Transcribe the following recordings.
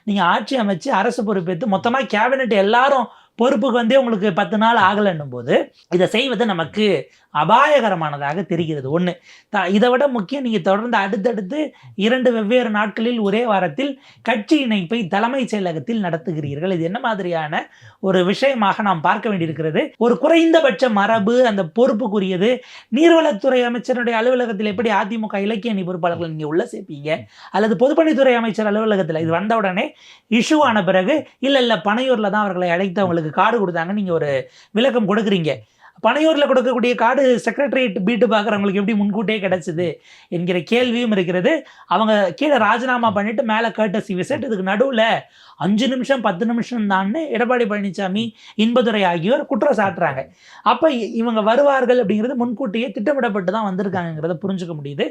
நீங்கள் ஆட்சி அமைச்சு அரசு பொறுப்பேற்று மொத்தமாக கேபினெட் எல்லாரும் பொறுப்புக்கு வந்தே உங்களுக்கு 10 நாள் ஆகலைன்னும் போது இதை செய்வது நமக்கு அபாயகரமானதாக தெரிகிறது. ஒன்று இதை விட முக்கியம், நீங்கள் தொடர்ந்து அடுத்தடுத்து 2 வெவ்வேறு நாட்களில் ஒரே வாரத்தில் கட்சி இணைப்பை தலைமைச் செயலகத்தில் நடத்துகிறீர்கள். இது என்ன மாதிரியான ஒரு விஷயமாக நாம் பார்க்க வேண்டியிருக்கிறது? ஒரு குறைந்தபட்ச மரபு அந்த பொறுப்புக்குரியது. நீர்வளத்துறை அமைச்சருடைய அலுவலகத்தில் எப்படி அதிமுக இலக்கிய அணி பொறுப்பாளர்கள் நீங்கள் உள்ள சேர்ப்பீங்க, அல்லது பொதுப்பணித்துறை அமைச்சர் அலுவலகத்தில் இது வந்த உடனே இஷ்யூ ஆன பிறகு இல்லை பனையூரில் தான் அவர்களை அழைத்து அவங்களுக்கு கார்டு கொடுத்தாங்க, நீங்கள் ஒரு விளக்கம் கொடுக்குறீங்க. பனையூரில் கொடுக்கக்கூடிய கார்டு செக்ரட்டரியேட் பீட்டு பார்க்குறவங்களுக்கு எப்படி முன்கூட்டியே கிடச்சிது என்கிற கேள்வியும் இருக்கிறது. அவங்க கீழே ராஜினாமா பண்ணிவிட்டு மேலே கர்ட்டசி விசிட், இதுக்கு நடுவில் 5 நிமிஷம் 10 நிமிஷம் தான்னு எடப்பாடி பழனிசாமி, இன்பதுரை ஆகியோர் குற்றம் சாட்டுறாங்க. அப்போ இவங்க வருவார்கள் அப்படிங்கிறது முன்கூட்டியே திட்டமிடப்பட்டு தான் வந்திருக்காங்கிறத புரிஞ்சுக்க முடியுது.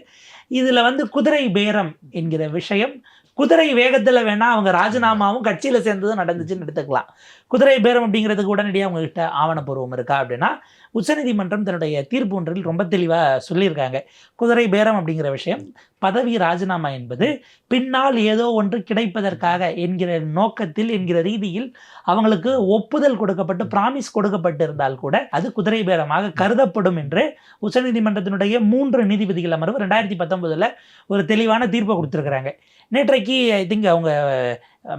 இதில் குதிரை பேரம் என்கிற விஷயம், குதிரை வேகத்தில் வேணால் அவங்க ராஜினாமாவும் கட்சியில் சேர்ந்ததும் நடந்துச்சுன்னு எடுத்துக்கலாம். குதிரை பேரம் அப்படிங்கிறதுக்கு உடனடியாக அவங்ககிட்ட ஆவணப்பூர்வம் இருக்கா அப்படின்னா, உச்சநீதிமன்றம் தன்னுடைய தீர்ப்பு ஒன்றில் ரொம்ப தெளிவாக சொல்லியிருக்காங்க. குதிரை பேரம் அப்படிங்கிற விஷயம், பதவி ராஜினாமா என்பது பின்னால் ஏதோ ஒன்று கிடைப்பதற்காக என்கிற நோக்கத்தில் என்கிற ரீதியில் அவங்களுக்கு ஒப்புதல் கொடுக்கப்பட்டு ப்ராமிஸ் கொடுக்கப்பட்டு இருந்தால் கூட அது குதிரை பேரமாக கருதப்படும் என்று உச்சநீதிமன்றத்தினுடைய 3 நீதிபதிகள் அமர்வு 2019 ஒரு தெளிவான தீர்ப்பை கொடுத்துருக்குறாங்க. நேற்றைக்கு ஐ திங்க் அவங்க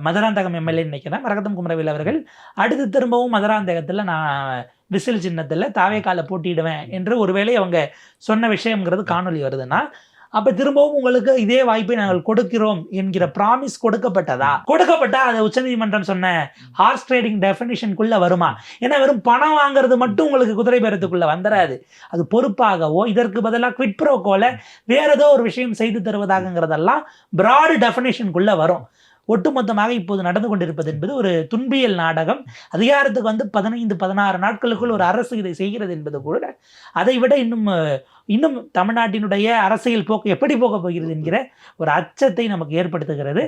மதுராந்தகம் எம்எல்ஏ நினைக்கிறேன் மரகதம் குமரவேல் அவர்கள் அடுத்து திரும்பவும் மதுராந்தகத்தில் நான் விசில் சின்னத்தில் தாவேக்கால போட்டியிடுவேன் என்று ஒருவேளை அவங்க சொன்ன விஷயங்கிறது காணொலி வருதுன்னா, அப்போ திரும்பவும் உங்களுக்கு இதே வாய்ப்பை நாங்கள் கொடுக்கிறோம் என்கிற ப்ராமிஸ் கொடுக்கப்பட்டா அது உச்சநீதிமன்றம் சொன்ன ஹார்ஸ் ட்ரேடிங் டெஃபினிஷனுக்குள்ளே வருமா? ஏன்னா வெறும் பணம் வாங்குறது மட்டும் உங்களுக்கு குதிரை பேரத்துக்குள்ளே வந்துடாது. அது பொறுப்பாகவோ இதற்கு பதிலாக குவிட் ப்ரோக்கோல வேற ஏதோ ஒரு விஷயம் செய்து தருவதாகங்கிறதெல்லாம் பிராடு டெஃபினிஷனுக்குள்ளே வரும். ஒட்டுமொத்தமாக இப்போது நடந்து கொண்டிருப்பது என்பது ஒரு துன்பியல் நாடகம். அதிகாரத்துக்கு 15-16 நாட்களுக்குள் ஒரு அரசு இதை செய்கிறது என்பது கூட அதை விட இன்னும் தமிழ்நாட்டினுடைய அரசியல் போக்கு எப்படி போக போகிறது என்கிற ஒரு அச்சத்தை நமக்கு ஏற்படுத்துகிறது.